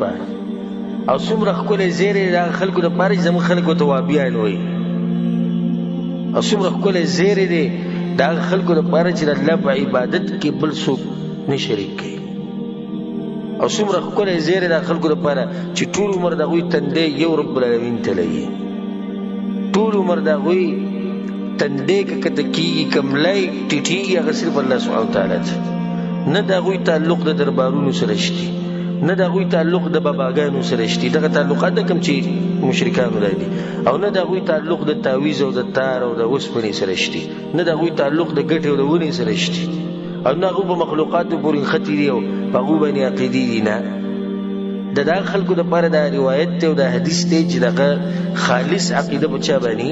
دپاره او څومره ښکلی زیری د هغه خلکو دپاره چې زموږ خلک ورته وهابیان وایي او څومره ښکلی زیری دی د هغه خلکو دپاره چې د الله په عبادت کې بل څوک نه شریک کوي او څومره ښکلی زیری د خلکو دپاره چې ټول عمر د هغوی تندی یو رب العالمین ته لګي ټول عمر د هغوی تندی که کته کېږي که ملای ټیټېږي هغه صرف الله سبحانه وتعالی ته نه د هغوی تعلق د دربارونو سره شتي نه د هغوی تعلق د باباګانو سره شتي دغه تعلقات د کوم چې مشرکانو دا دي او نه د هغوی تعلق د تعویز او د تار او د اوسپنې سره شتي نه د هغوی تعلق د ګټې او د ونې سره شتي او نه هغوی په مخلوقاتو پورې نښتي دي او په هغو باندې عقیدې دي نه د دغه خلکو دپاره دا روایت دی او دا حدیث دی چې دغه خالص عقیده په چا باندې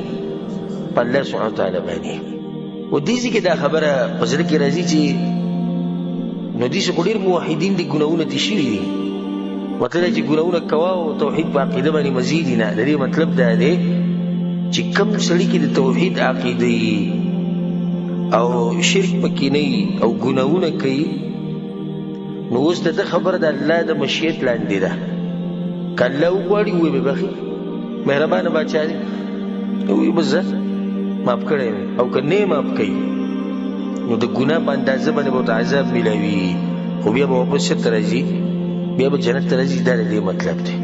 په الله سبحانه وتعالی باندې و دې ځای کې دا خبره په زړه کې راځي چې نو دې خو ډېر موحدین دي ګناهونه دې شوي دي مطلب چې ګناهونه کوه او توحید په عقیده باندې مزید نه د دې مطلب دا دی چې کوم سړي کې د توحید عقیده وي او شرک پکې نه وي او ګناهونه کوي نو اوس د ده خبره د الله د مشیت لاندې ده که الله وغواړي ویې به بخي مهربانه باچا دی وایي بس زه معاف کړی یم او که نه یې معاف کوي نو د ګناه په اندازه باندې به ورته عذاب میلاوي خو بیا به واپس چېرته راځي بیا به جنت ته راځي دا د دې مطلب دی